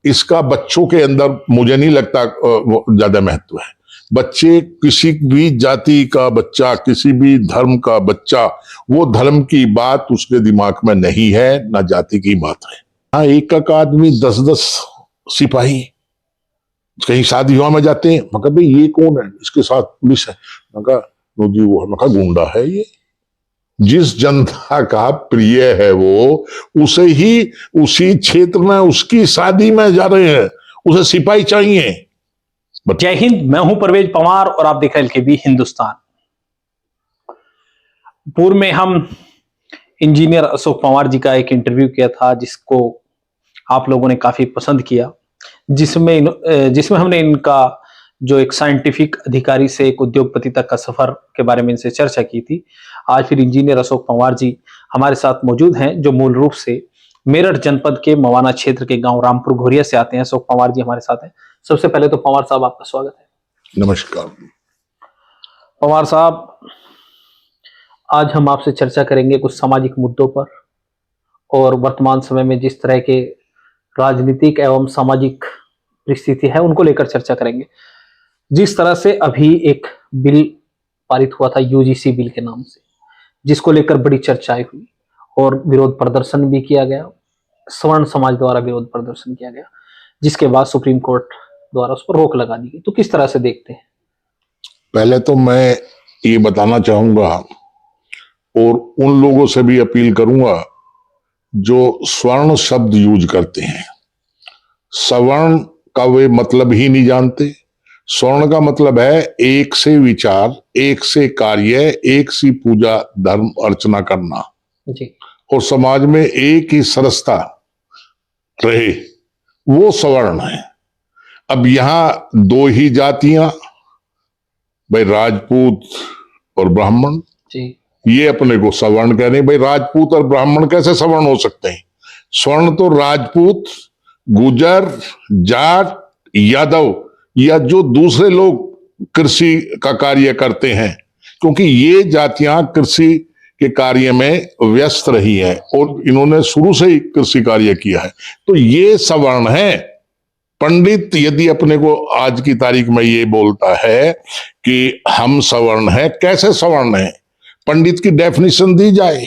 इसका बच्चों के अंदर मुझे नहीं लगता ज्यादा महत्व है। बच्चे, किसी भी जाति का बच्चा, किसी भी धर्म का बच्चा, वो धर्म की बात उसके दिमाग में नहीं है, ना जाति की बात है। हाँ, एक आदमी 10-10 सिपाही कहीं शादी विवाह में जाते हैं, मैं कहा भाई ये कौन है, इसके साथ पुलिस है, मैं कहा नो जी वो है, मैं कहा गुंडा है ये। जिस जनता का प्रिय है वो, उसे ही उसी क्षेत्र में उसकी शादी में जा रहे हैं, उसे सिपाही चाहिए। जय हिंद, मैं हूं परवेज पवार और आप देख रहे हैं एलकेबी हिंदुस्तान। पूर्व में हम इंजीनियर अशोक पंवार जी का एक इंटरव्यू किया था, जिसको आप लोगों ने काफी पसंद किया, जिसमें हमने इनका जो एक साइंटिफिक अधिकारी से एक उद्योगपति तक का सफर के बारे में इनसे चर्चा की थी। आज फिर इंजीनियर अशोक पंवार जी हमारे साथ मौजूद हैं, जो मूल रूप से मेरठ जनपद के मवाना क्षेत्र के गांव रामपुर घोरिया से आते हैं। अशोक पंवार जी हमारे साथ हैं। सबसे पहले तो पंवार साहब आपका स्वागत है। नमस्कार। पंवार साहब, आज हम आपसे चर्चा करेंगे कुछ सामाजिक मुद्दों पर, और वर्तमान समय में जिस तरह के राजनीतिक एवं सामाजिक परिस्थिति है उनको लेकर चर्चा करेंगे। जिस तरह से अभी एक बिल पारित हुआ था यूजीसी बिल के नाम से, जिसको लेकर बड़ी चर्चाएं हुई और विरोध प्रदर्शन भी किया गया, सवर्ण समाज द्वारा विरोध प्रदर्शन किया गया, जिसके बाद सुप्रीम कोर्ट द्वारा उस पर रोक लगा दी गई। तो किस तरह से देखते हैं? पहले तो मैं ये बताना चाहूंगा और उन लोगों से भी अपील करूंगा जो स्वर्ण शब्द यूज करते हैं। सवर्ण का वे मतलब ही नहीं जानते। स्वर्ण का मतलब है एक से विचार, एक से कार्य, एक सी पूजा धर्म अर्चना करना जी। और समाज में एक ही सरसता रहे, वो सवर्ण है। अब यहां दो ही जातियां, भाई राजपूत और ब्राह्मण जी। ये अपने को सवर्ण कह रहे हैं। भाई राजपूत और ब्राह्मण कैसे सवर्ण हो सकते हैं? स्वर्ण तो राजपूत, गुजर, जाट, यादव या जो दूसरे लोग कृषि का कार्य करते हैं, क्योंकि ये जातियां कृषि के कार्य में व्यस्त रही है और इन्होंने शुरू से ही कृषि कार्य किया है, तो ये सवर्ण है। पंडित यदि अपने को आज की तारीख में ये बोलता है कि हम सवर्ण हैं, कैसे सवर्ण हैं? पंडित की डेफिनेशन दी जाए।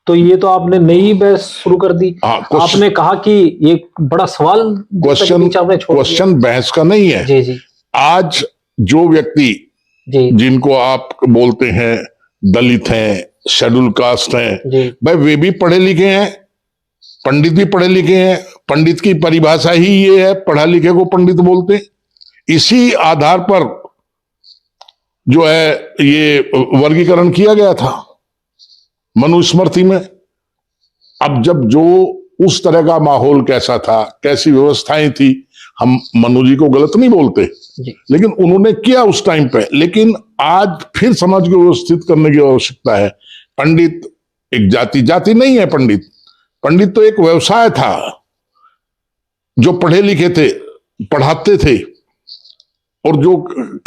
तो ये तो आपने नई बहस शुरू कर दी। आपने कहा कि ये बड़ा सवाल, क्वेश्चन बहस का नहीं है। जी जी। आज जो व्यक्ति जिनको आप बोलते हैं दलित हैं, शेड्यूल कास्ट हैं, भाई वे भी पढ़े लिखे हैं, पंडित भी पढ़े लिखे हैं। पंडित की परिभाषा ही ये है, पढ़ा लिखे को पंडित बोलते हैं। इसी आधार पर जो है ये वर्गीकरण किया गया था मनुस्मृति में। अब जब जो उस तरह का माहौल कैसा था, कैसी व्यवस्थाएं थी, हम मनु जी को गलत नहीं बोलते, लेकिन उन्होंने किया उस टाइम पे। लेकिन आज फिर समाज को व्यवस्थित करने की आवश्यकता है। पंडित एक जाति नहीं है। पंडित तो एक व्यवसाय था। जो पढ़े लिखे थे पढ़ाते थे, और जो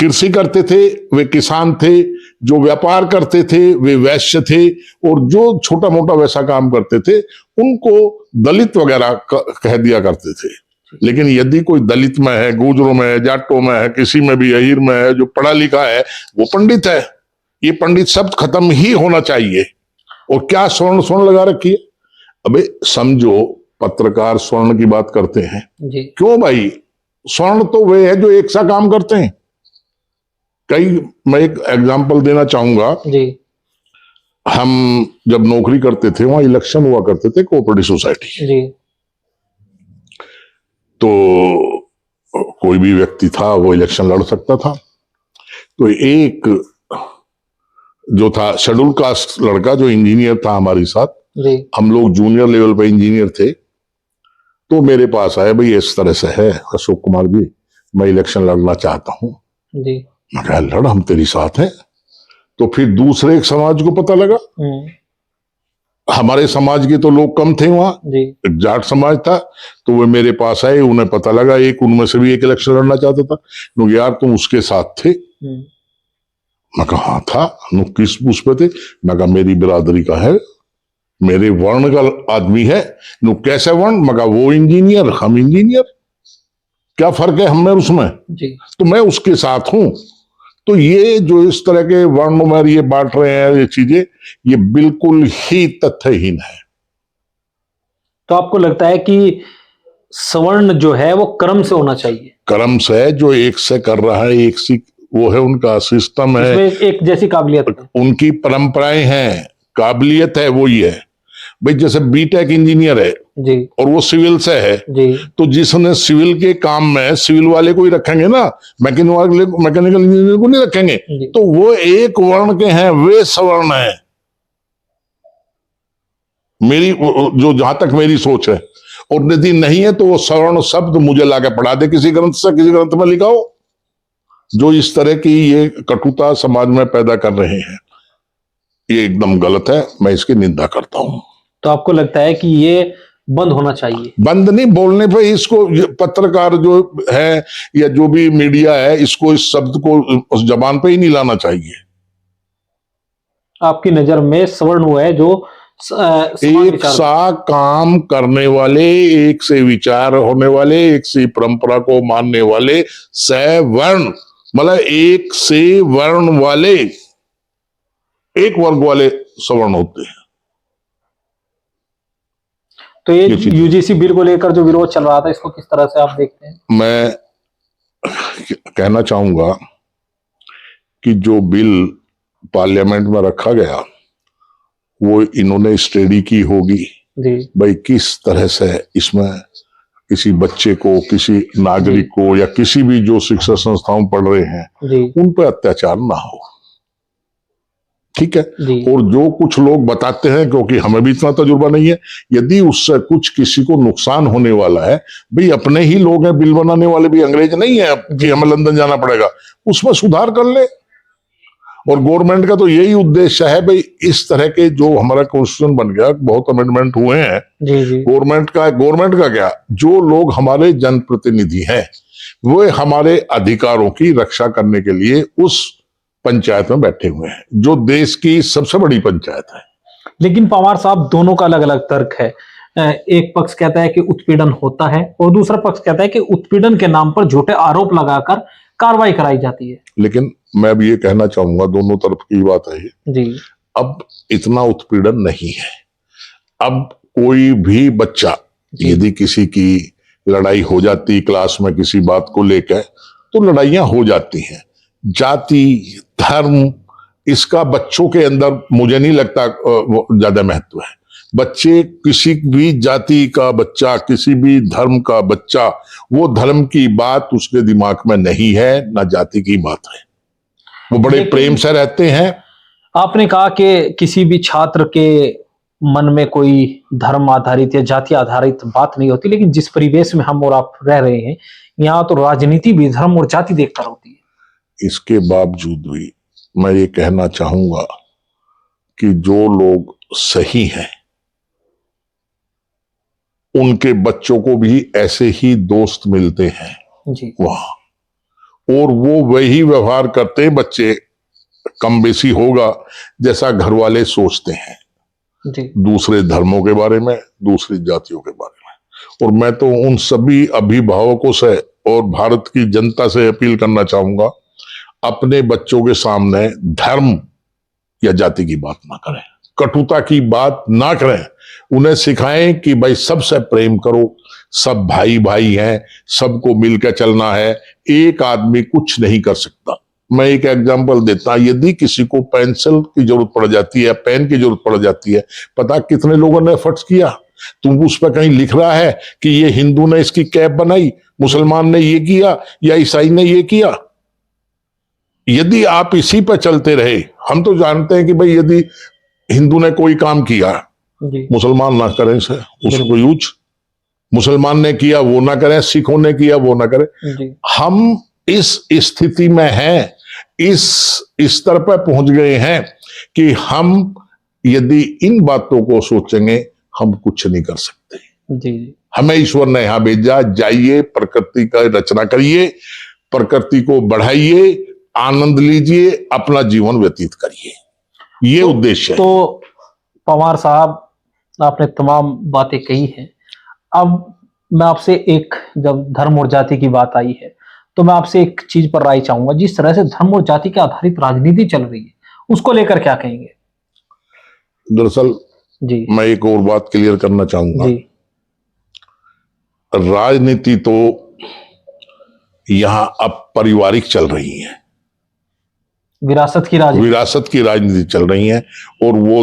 कृषि करते थे वे किसान थे, जो व्यापार करते थे वे वैश्य थे, और जो छोटा मोटा वैसा काम करते थे उनको दलित वगैरह कह दिया करते थे। लेकिन यदि कोई दलित में है, गुजरों में है, जाटों में है, किसी में भी अहीर में है, जो पढ़ा लिखा है वो पंडित है। ये पंडित शब्द खत्म ही होना चाहिए। और क्या स्वर्ण लगा रखी है? अबे समझो, पत्रकार स्वर्ण की बात करते हैं जी। क्यों भाई? स्वर्ण तो वे है जो एक सा काम करते हैं। मैं एक एग्जांपल देना चाहूंगा जी। हम जब नौकरी करते थे वहां इलेक्शन हुआ करते थे कोऑपरेटिव सोसाइटी जी। तो कोई भी व्यक्ति था वो इलेक्शन लड़ सकता था। तो एक जो था शेड्यूल कास्ट लड़का जो इंजीनियर था हमारे साथ जी। हम लोग जूनियर लेवल पे इंजीनियर थे। तो मेरे पास आए, भाई इस तरह से है अशोक कुमार जी, मैं इलेक्शन लड़ना चाहता हूं जी। मैं कहा लड़, हम तेरी साथ हैं। तो फिर दूसरे एक समाज को पता लगा, हमारे समाज के तो लोग कम थे वहां, एक जाट समाज था, तो वे मेरे पास आए। उन्हें पता लगा एक उनमें से भी एक इलेक्शन लड़ना चाहता था। क्योंकि यार तुम उसके साथ थे? मैं कहा हाँ था। किस उस पे थे? मैं कहा मेरी बिरादरी का है, मेरे वर्ण का आदमी है, नो कैसे वर्ण, मगर वो इंजीनियर हम इंजीनियर, क्या फर्क है हम में उसमें जी। तो मैं उसके साथ हूं। तो ये जो इस तरह के वर्णों में ये बांट रहे हैं ये चीजें, ये बिल्कुल ही तथ्यहीन है। तो आपको लगता है कि सवर्ण जो है वो कर्म से होना चाहिए? कर्म से, जो एक से कर रहा है, एक सी, वो है उनका सिस्टम है, इसमें एक जैसी काबिलियत है, उनकी परंपराएं हैं, काबिलियत है, वो ही है। भाई जैसे बीटेक इंजीनियर है जी और वो सिविल से है, जी तो जिसने सिविल के काम में सिविल वाले को ही रखेंगे ना, मैकेनिकल इंजीनियर को नहीं रखेंगे। जी। तो वो एक वर्ण के हैं, वे सवर्ण है। मेरी जो जहां तक मेरी सोच है, और यदि नहीं है तो वो सवर्ण शब्द मुझे लाके पढ़ा दे किसी ग्रंथ से, किसी ग्रंथ में लिखा हो, जो इस तरह की ये कटुता समाज में पैदा कर रहे हैं। ये एकदम गलत है, मैं इसकी निंदा करता हूं। तो आपको लगता है कि ये बंद होना चाहिए? बंद नहीं, बोलने पे इसको पत्रकार जो है या जो भी मीडिया है, इसको इस शब्द को उस जबान पे ही नहीं लाना चाहिए। आपकी नजर में सवर्ण हुआ है जो एक सा काम करने वाले, एक से विचार होने वाले, एक से परंपरा को मानने वाले, सवर्ण मतलब एक से वर्ण वाले, एक वर्ग वाले सवर्ण होते हैं। तो ये यूजीसी बिल को लेकर जो विरोध चल रहा था, इसको किस तरह से आप देखते हैं? मैं कहना चाहूंगा कि जो बिल पार्लियामेंट में रखा गया, वो इन्होंने स्टडी की होगी जी भाई किस तरह से इसमें किसी बच्चे को, किसी नागरिक को, या किसी भी जो शिक्षा संस्थाओं पढ़ रहे हैं जी उन पर अत्याचार ना हो। ठीक है। जी। और जो कुछ लोग बताते हैं, क्योंकि हमें भी इतना तजुर्बा नहीं है, यदि उससे कुछ किसी को नुकसान होने वाला है, भाई अपने ही लोग हैं, बिल बनाने वाले भी अंग्रेज नहीं है कि हमें लंदन जाना पड़ेगा, उसमें सुधार कर ले। और गवर्नमेंट का तो यही उद्देश्य है भाई, इस तरह के जो हमारा कॉन्स्टिट्यूशन बन गया, बहुत अमेंडमेंट हुए हैं जी जी। गवर्नमेंट का क्या, जो लोग हमारे जनप्रतिनिधि हैं वो हमारे अधिकारों की रक्षा करने के लिए उस पंचायत में बैठे हुए हैं, जो देश की सबसे बड़ी पंचायत है। लेकिन पवार साहब, दोनों का अलग अलग तर्क है। एक पक्ष कहता है कि उत्पीड़न होता है और दूसरा पक्ष कहता है कि उत्पीड़न के नाम पर झूठे आरोप लगाकर कार्रवाई कराई जाती है। लेकिन मैं भी ये कहना चाहूंगा, दोनों तरफ की बात है जी। अब इतना उत्पीड़न नहीं है। अब कोई भी बच्चा, यदि किसी की लड़ाई हो जाती क्लास में किसी बात को लेकर, तो लड़ाइयां हो जाती हैं। जाति, धर्म, इसका बच्चों के अंदर मुझे नहीं लगता ज्यादा महत्व है। बच्चे, किसी भी जाति का बच्चा, किसी भी धर्म का बच्चा, वो धर्म की बात उसके दिमाग में नहीं है, ना जाति की बात है, वो बड़े प्रेम से रहते हैं। आपने कहा कि किसी भी छात्र के मन में कोई धर्म आधारित या जाति आधारित बात नहीं होती, लेकिन जिस परिवेश में हम और आप रह रहे हैं, यहाँ तो राजनीति भी धर्म और जाति देखकर होती है। इसके बावजूद भी मैं ये कहना चाहूंगा कि जो लोग सही हैं, उनके बच्चों को भी ऐसे ही दोस्त मिलते हैं जी। वहां, और वो वही व्यवहार करते हैं, बच्चे कम बेसी होगा जैसा घर वाले सोचते हैं जी। दूसरे धर्मों के बारे में, दूसरी जातियों के बारे में। और मैं तो उन सभी अभिभावकों से और भारत की जनता से अपील करना चाहूंगा, अपने बच्चों के सामने धर्म या जाति की बात ना करें, कटुता की बात ना करें। उन्हें सिखाएं कि भाई सबसे प्रेम करो, सब भाई भाई हैं, सबको मिलकर चलना है, एक आदमी कुछ नहीं कर सकता। मैं एक एग्जांपल देता, यदि किसी को पेंसिल की जरूरत पड़ जाती है, पेन की जरूरत पड़ जाती है, पता कितने लोगों ने एफर्ट्स किया। तुम उस पर कहीं लिख रहा है कि ये हिंदू ने इसकी कैप बनाई, मुसलमान ने ये किया, या ईसाई ने ये किया। यदि आप इसी पर चलते रहे, हम तो जानते हैं कि भाई यदि हिंदू ने कोई काम किया, मुसलमान ना करें से उसको यूज, मुसलमान ने किया वो ना करें, सिखों ने किया वो ना करें। हम इस स्थिति में हैं, इस स्तर पर पहुंच गए हैं कि हम यदि इन बातों को सोचेंगे, हम कुछ नहीं कर सकते। जी। हमें ईश्वर ने यहां भेजा, जाइए प्रकृति का रचना करिए, प्रकृति को बढ़ाइए, आनंद लीजिए, अपना जीवन व्यतीत करिए, ये उद्देश्य है। तो पवार साहब, आपने तमाम बातें कही हैं। अब मैं आपसे एक, जब धर्म और जाति की बात आई है, तो मैं आपसे एक चीज पर राय चाहूंगा। जिस तरह से धर्म और जाति के आधारित राजनीति चल रही है, उसको लेकर क्या कहेंगे? दरअसल जी मैं एक और बात क्लियर करना चाहूंगा। जी राजनीति तो यहां अब पारिवारिक चल रही है, विरासत की राजनीति। विरासत की राजनीति चल रही है, और वो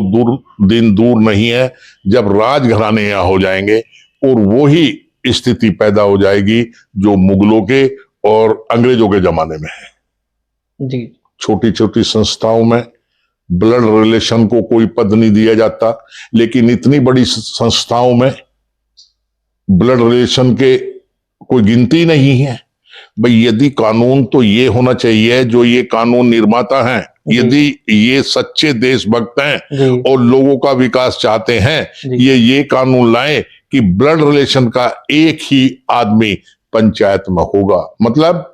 दिन दूर नहीं है जब राजघराने यहां हो जाएंगे और वो ही स्थिति पैदा हो जाएगी जो मुगलों के और अंग्रेजों के जमाने में है। जी छोटी छोटी संस्थाओं में ब्लड रिलेशन को कोई पद नहीं दिया जाता, लेकिन इतनी बड़ी संस्थाओं में ब्लड रिलेशन के कोई गिनती नहीं है। भाई यदि कानून तो ये होना चाहिए, जो ये कानून निर्माता हैं, यदि ये सच्चे देशभक्त हैं और लोगों का विकास चाहते हैं, ये कानून लाएं कि ब्लड रिलेशन का एक ही आदमी पंचायत में होगा, मतलब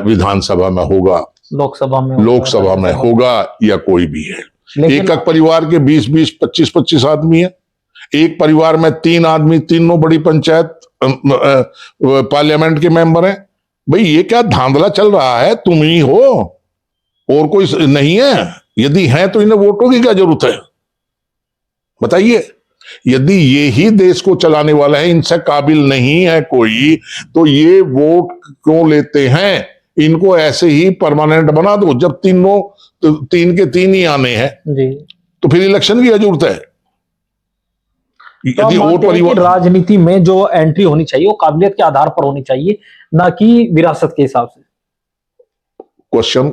विधानसभा में होगा, लोकसभा में होगा, या कोई भी है। एक परिवार के 20-20, 25-25 आदमी है, एक परिवार में 3 आदमी, तीनों बड़ी पंचायत पार्लियामेंट के मेंबर हैं। भाई ये क्या धांधला चल रहा है? तुम ही हो और कोई नहीं है? यदि है तो इन्हें वोटों की क्या जरूरत है, बताइए? यदि ये ही देश को चलाने वाला है, इनसे काबिल नहीं है कोई, तो ये वोट क्यों लेते हैं? इनको ऐसे ही परमानेंट बना दो। जब 3 के 3 ही आने हैं तो फिर इलेक्शन की क्या जरूरत है? यदि और परिवार, राजनीति में जो एंट्री होनी चाहिए वो काबिलियत के आधार पर होनी चाहिए, ना कि विरासत के हिसाब से। क्वेश्चन,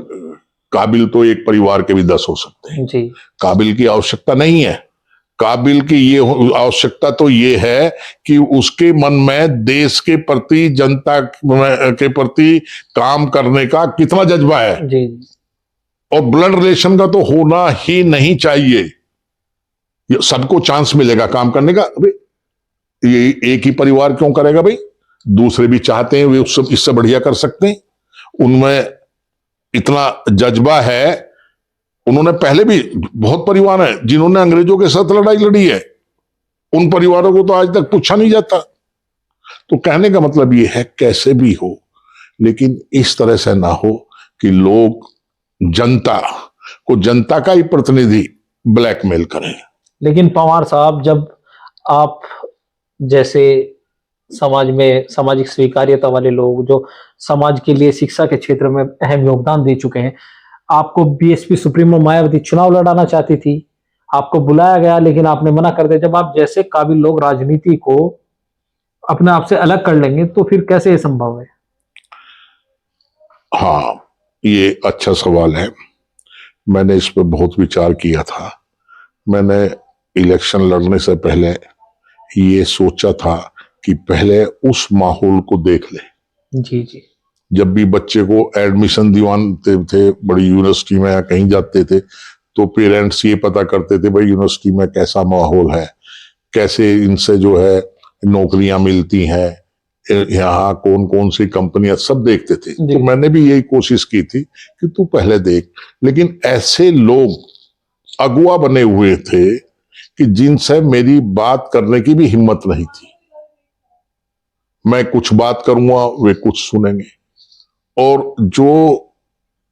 काबिल तो एक परिवार के भी 10 हो सकते हैं जी। काबिल की आवश्यकता नहीं है। काबिल की ये आवश्यकता तो ये है कि उसके मन में देश के प्रति, जनता के प्रति काम करने का कितना जज्बा है जी। और ब्लड रिलेशन का तो होना ही नहीं चाहिए। सबको चांस मिलेगा काम करने का। ये एक ही परिवार क्यों करेगा भाई? दूसरे भी चाहते हैं, वे इससे बढ़िया कर सकते हैं, उनमें इतना जज्बा है। उन्होंने पहले भी बहुत परिवार हैं जिन्होंने अंग्रेजों के साथ लड़ाई लड़ी है, उन परिवारों को तो आज तक पूछा नहीं जाता। तो कहने का मतलब ये है, कैसे भी हो, लेकिन इस तरह से ना हो कि लोग जनता को, जनता का ही प्रतिनिधि ब्लैकमेल करें। लेकिन पवार साहब, जब आप जैसे समाज में सामाजिक स्वीकार्यता वाले लोग, जो समाज के लिए शिक्षा के क्षेत्र में अहम योगदान दे चुके हैं, आपको बीएसपी सुप्रीमो मायावती चुनाव लड़ाना चाहती थी, आपको बुलाया गया लेकिन आपने मना कर दिया। जब आप जैसे काबिल लोग राजनीति को अपने आप से अलग कर लेंगे तो फिर कैसे ये संभव है? हाँ, ये अच्छा सवाल है। मैंने इस पर बहुत विचार किया था। मैंने इलेक्शन लड़ने से पहले ये सोचा था कि पहले उस माहौल को देख ले। जी जी। जब भी बच्चे को एडमिशन दिवाते थे बड़ी यूनिवर्सिटी में या कहीं जाते थे, तो पेरेंट्स ये पता करते थे भाई यूनिवर्सिटी में कैसा माहौल है, कैसे इनसे जो है नौकरियां मिलती हैं, यहाँ कौन कौन सी कंपनियां, सब देखते थे। तो मैंने भी यही कोशिश की थी कि तू पहले देख। लेकिन ऐसे लोग अगुआ बने हुए थे कि जिनसे मेरी बात करने की भी हिम्मत नहीं थी। मैं कुछ बात करूंगा, वे कुछ सुनेंगे, और जो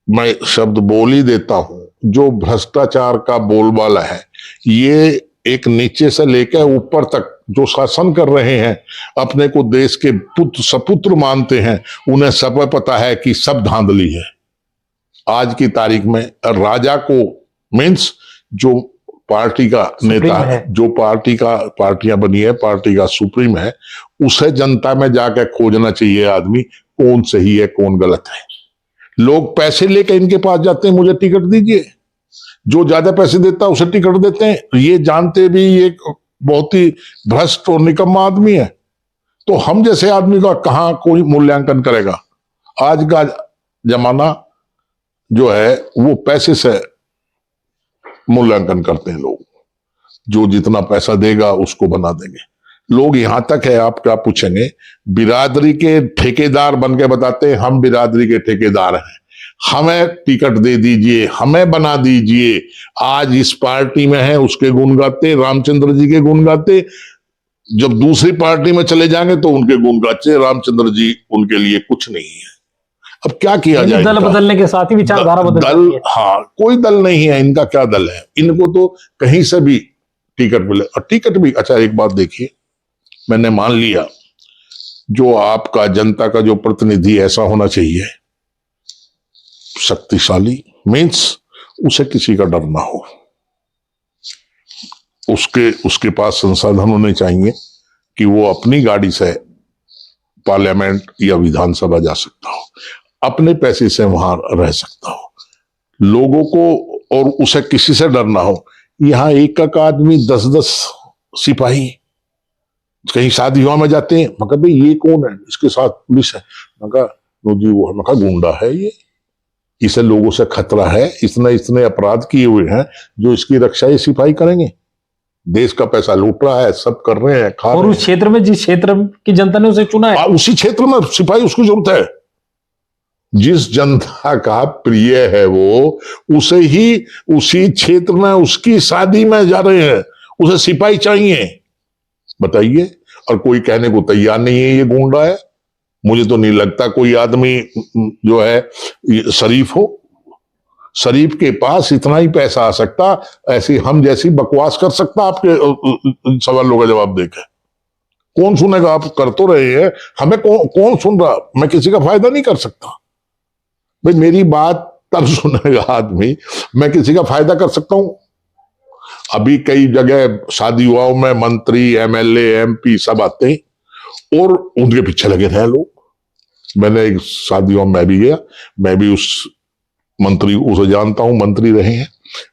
मैं शब्द बोल ही देता हूं, जो भ्रष्टाचार का बोलबाला है, ये एक नीचे से लेकर ऊपर तक जो शासन कर रहे हैं, अपने को देश के पुत्र सपुत्र मानते हैं, उन्हें सब पता है कि सब धांधली है। आज की तारीख में राजा को, मीन्स जो पार्टी का नेता है, जो पार्टियां बनी है, पार्टी का सुप्रीम है, उसे जनता में जाकर खोजना चाहिए आदमी, कौन सही है कौन गलत है। लोग पैसे लेकर इनके पास जाते हैं, मुझे टिकट दीजिए, जो ज्यादा पैसे देता है उसे टिकट देते हैं, ये जानते भी ये बहुत ही भ्रष्ट और निकम्मा आदमी है। तो हम जैसे आदमी का कहां कोई मूल्यांकन करेगा? आज का जमाना जो है वो पैसे से मूल्यांकन करते हैं लोग, जो जितना पैसा देगा उसको बना देंगे। लोग यहां तक है, आप क्या पूछेंगे, बिरादरी के ठेकेदार बन के बताते हैं हम बिरादरी के ठेकेदार हैं। हमें टिकट दे दीजिए, हमें बना दीजिए। आज इस पार्टी में है उसके गुण गाते, रामचंद्र जी के गुण गाते, जब दूसरी पार्टी में चले जाएंगे तो उनके गुण गाते। रामचंद्र जी उनके लिए कुछ नहीं है। अब क्या किया जाए? दल बदलने के साथ ही विचारधारा बदल दल, जाती है। हाँ, कोई दल नहीं है, इनका क्या दल है? इनको तो कहीं से भी टिकट मिले, और टिकट भी, अच्छा एक बात देखिए, मैंने मान लिया जो आपका जनता का जो प्रतिनिधि ऐसा होना चाहिए, शक्तिशाली, मीन्स उसे किसी का डर ना हो, उसके पास संसाधन होने चाहिए कि वो अपनी गाड़ी से पार्लियामेंट या विधानसभा जा सकता हो, अपने पैसे से वहां रह सकता हो, लोगों को, और उसे किसी से डर ना हो। यहां एक एक आदमी 10-10 सिपाही कहीं शादी विवाह में जाते हैं, मैं कहा भाई ये कौन है? इसके साथ पुलिस है। मैं कहा जी वो है। मैं कहा गुंडा है ये, इसे लोगों से खतरा है, इतने अपराध किए हुए हैं, जो इसकी रक्षा ये सिपाही करेंगे? देश का पैसा लूट रहा है, सब कर रहे हैं, खा और रहे उस क्षेत्र में जिस क्षेत्र की जनता ने उसे चुना है, उसी क्षेत्र में सिपाही उसकी जरूरत है। जिस जनता का प्रिय है वो, उसे ही उसी क्षेत्र में उसकी शादी में जा रहे हैं, उसे सिपाही चाहिए। बताइए। और कोई कहने को तैयार नहीं है ये गुंडा है। मुझे तो नहीं लगता कोई आदमी जो है शरीफ हो, शरीफ के पास इतना ही पैसा आ सकता, ऐसी हम जैसी बकवास कर सकता आपके सवालों का जवाब देकर। कौन सुनेगा? आप कर तो रहे हैं, हमें कौन सुन रहा? मैं किसी का फायदा नहीं कर सकता भाई, मेरी बात तब सुनेगा आदमी, मैं किसी का फायदा कर सकता हूं। अभी कई जगह शादी विवाहों में मंत्री, एमएलए, एमपी सब आते हैं और उनके पीछे लगे थे लोग। मैंने एक शादी विवाह में भी गया, मैं भी उस मंत्री, उसे जानता हूं, मंत्री रहे हैं।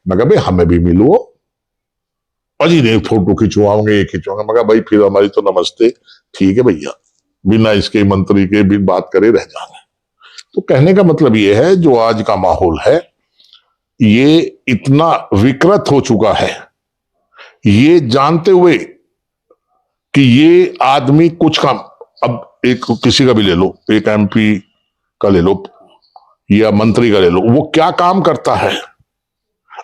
मैं कहा भाई हमें भी मिलो। अजी नहीं, फोटो खिंचवाओगे, ये खिंचवाओगे। मैं कहा भाई फिर हमारी तो नमस्ते, ठीक है भैया, बिना इसके मंत्री के भी बात करे रह जाना। तो कहने का मतलब ये है, जो आज का माहौल है ये इतना विकृत हो चुका है, ये जानते हुए कि ये आदमी कुछ काम, अब एक किसी का भी ले लो, एक एमपी का ले लो या मंत्री का ले लो, वो क्या काम करता है?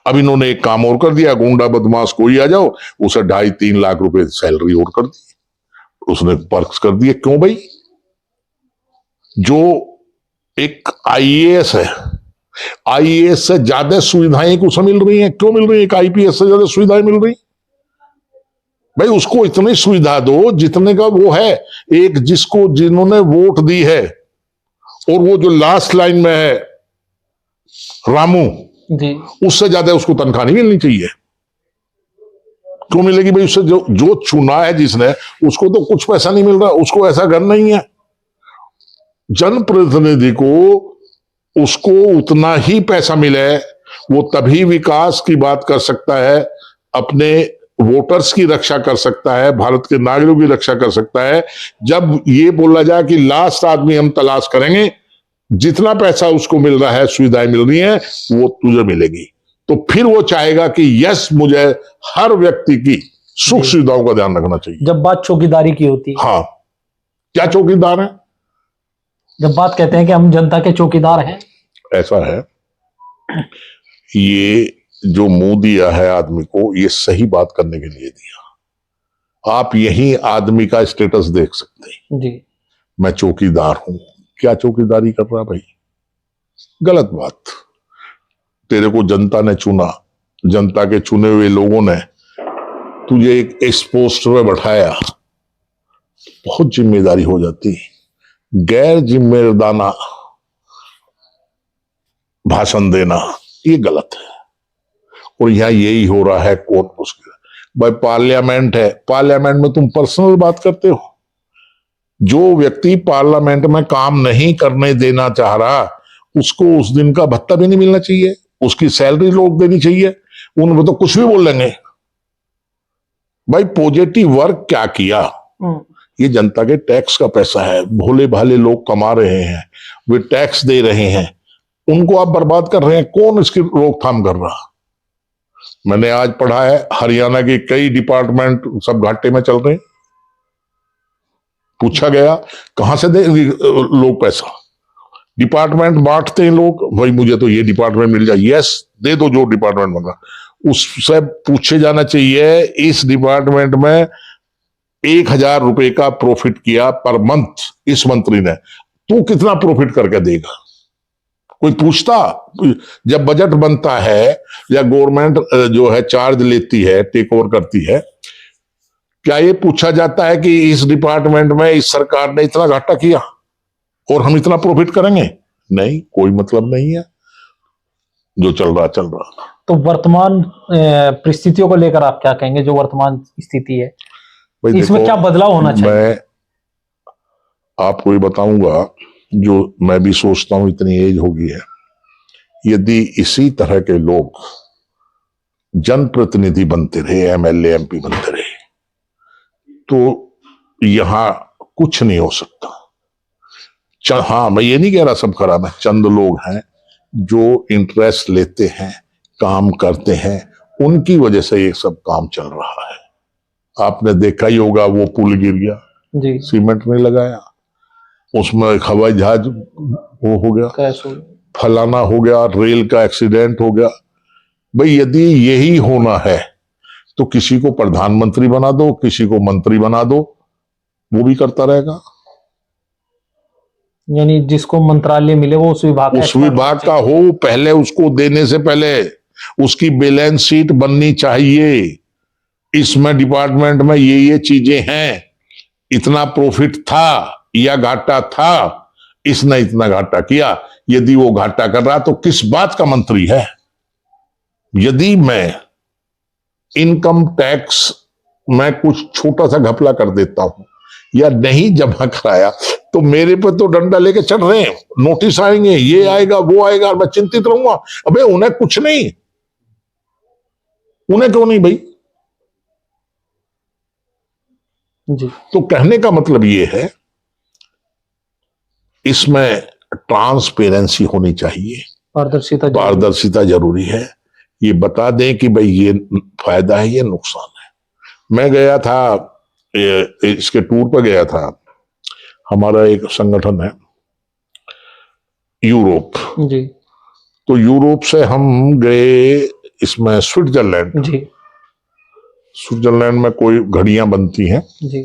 अब इन्होंने एक काम और कर दिया, गुंडा बदमाश कोई आ जाओ, उसे 2.5-3 लाख रुपए सैलरी और कर दी, उसने पर्क्स कर दिए। क्यों भाई? जो एक आईएएस है, आईएएस से ज्यादा सुविधाएं कुछ मिल रही हैं। क्यों मिल रही है? एक आईपीएस से ज्यादा सुविधाएं मिल रही भाई, उसको इतनी सुविधा दो जितने का वो है। एक जिन्होंने वोट दी है, और वो जो लास्ट लाइन में है रामू जी, उससे ज्यादा उसको तनख्वाह नहीं मिलनी चाहिए। क्यों मिलेगी भाई? उससे जो चुना है जिसने, उसको तो कुछ पैसा नहीं मिल रहा, उसको ऐसा करना ही है। जनप्रतिनिधि को उसको उतना ही पैसा मिले, वो तभी विकास की बात कर सकता है, अपने वोटर्स की रक्षा कर सकता है, भारत के नागरिकों की रक्षा कर सकता है, जब ये बोला जाए कि लास्ट आदमी हम तलाश करेंगे, जितना पैसा उसको मिल रहा है, सुविधाएं मिल रही हैं, वो तुझे मिलेगी। तो फिर वो चाहेगा कि यस, मुझे हर व्यक्ति की सुख सुविधाओं का ध्यान रखना चाहिए। जब बात चौकीदारी की होती है, हाँ, क्या चौकीदार है? जब बात कहते हैं कि हम जनता के चौकीदार हैं, ऐसा है। ये जो मुंह दिया है आदमी को, ये सही बात करने के लिए दिया। आप यही आदमी का स्टेटस देख सकते हैं जी, मैं चौकीदार हूं। क्या चौकीदारी कर रहा भाई? गलत बात। तेरे को जनता ने चुना, जनता के चुने हुए लोगों ने तुझे एक इस पोस्ट पे बैठाया, बहुत जिम्मेदारी हो जाती है। गैर जिम्मेदाराना भाषण देना ये गलत है, और यहां यही हो रहा है। कौन मुश्किल भाई? पार्लियामेंट है, पार्लियामेंट में तुम पर्सनल बात करते हो। जो व्यक्ति पार्लियामेंट में काम नहीं करने देना चाह रहा, उसको उस दिन का भत्ता भी नहीं मिलना चाहिए, उसकी सैलरी लोग देनी चाहिए। उनको तो कुछ भी बोल लेंगे। भाई पॉजिटिव वर्क क्या किया? ये जनता के टैक्स का पैसा है, भोले भाले लोग कमा रहे हैं, वे टैक्स दे रहे हैं, उनको आप बर्बाद कर रहे हैं। कौन इसकी रोकथाम कर रहा? मैंने आज पढ़ा है हरियाणा के कई डिपार्टमेंट सब घाटे में चल रहे हैं। पूछा गया कहां से दे लोग पैसा? डिपार्टमेंट बांटते हैं लोग, भाई मुझे तो ये डिपार्टमेंट मिल जाए, यस दे दो जो डिपार्टमेंट मांगा। उससे पूछे जाना चाहिए इस डिपार्टमेंट में 1,000 रुपए का प्रॉफिट किया पर मंथ इस मंत्री ने, तू कितना प्रॉफिट करके देगा? कोई पूछता? जब बजट बनता है या गवर्नमेंट जो है चार्ज लेती है, टेक ओवर करती है, क्या ये पूछा जाता है कि इस डिपार्टमेंट में इस सरकार ने इतना घाटा किया और हम इतना प्रॉफिट करेंगे? नहीं, कोई मतलब नहीं है, जो चल रहा चल रहा। तो वर्तमान परिस्थितियों को लेकर आप क्या कहेंगे, जो वर्तमान स्थिति है इसमें क्या बदलाव होना चाहिए? मैं आपको ये बताऊंगा जो मैं भी सोचता हूं, इतनी एज हो गई है, यदि इसी तरह के लोग जनप्रतिनिधि बनते रहे, एमएलए एमपी बनते रहे, तो यहां कुछ नहीं हो सकता। हाँ, मैं ये नहीं कह रहा सब खराब है, चंद लोग हैं जो इंटरेस्ट लेते हैं, काम करते हैं, उनकी वजह से ये सब काम चल रहा है। आपने देखा ही होगा, वो पुल गिर गया जी, सीमेंट नहीं लगाया, उसमें एक हवाई जहाज वो हो गया, फलाना हो गया, रेल का एक्सीडेंट हो गया। भाई यदि यही होना है तो किसी को प्रधानमंत्री बना दो, किसी को मंत्री बना दो, वो भी करता रहेगा। यानी जिसको मंत्रालय मिले वो उस विभाग का हो, पहले उसको देने से पहले उसकी बैलेंस शीट बननी चाहिए। इसमें डिपार्टमेंट में ये चीजें हैं, इतना प्रॉफिट था या घाटा था, इसने इतना घाटा किया। यदि वो घाटा कर रहा तो किस बात का मंत्री है? यदि मैं इनकम टैक्स में कुछ छोटा सा घपला कर देता हूं या नहीं जमा कराया तो मेरे पे तो डंडा लेके चढ़ रहे हैं, नोटिस आएंगे, ये आएगा वो आएगा, मैं चिंतित रहूंगा। अबे उन्हें कुछ नहीं, उन्हें क्यों नहीं भाई जी। तो कहने का मतलब ये है, इसमें ट्रांसपेरेंसी होनी चाहिए, पारदर्शिता जरूरी है। ये बता दें कि भाई ये फायदा है, ये नुकसान है। मैं गया था, इसके टूर पर गया था, हमारा एक संगठन है यूरोप जी, तो यूरोप से हम गए इसमें स्विट्जरलैंड जी। स्विट्जरलैंड में कोई घड़ियां बनती हैं जी,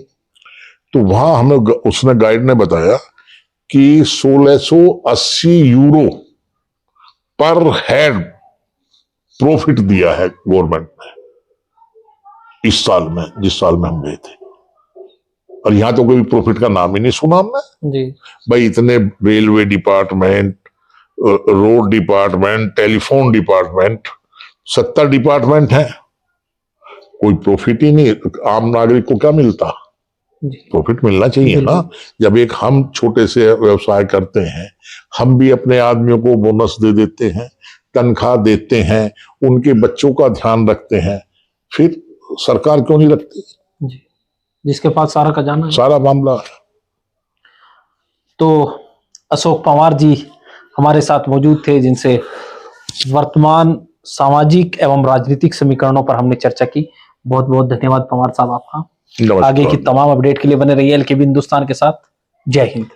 तो वहां हमें उसने गाइड ने बताया कि 1680 यूरो पर हेड प्रॉफिट दिया है गवर्नमेंट ने इस साल में, जिस साल में हम गए थे। और यहां तो कोई प्रॉफिट का नाम ही नहीं सुना हमने जी। भाई इतने railway department, road department, telephone department, 70 department है, कोई प्रॉफिट ही नहीं। आम नागरिक को क्या मिलता? प्रॉफिट मिलना चाहिए ना। जब एक हम छोटे से व्यवसाय करते हैं, हम भी अपने आदमियों को बोनस दे देते हैं, तनख्वाह देते हैं, उनके बच्चों का ध्यान रखते हैं, फिर सरकार क्यों नहीं रखती जी, जिसके पास सारा खजाना है, सारा मामला। तो अशोक पंवार जी हमारे साथ मौजूद थे, जिनसे वर्तमान सामाजिक एवं राजनीतिक समीकरणों पर हमने चर्चा की। बहुत बहुत धन्यवाद पंवार साहब आपका। आगे की तमाम अपडेट के लिए बने रहिए एलकेबी हिंदुस्तान के साथ। जय हिंद।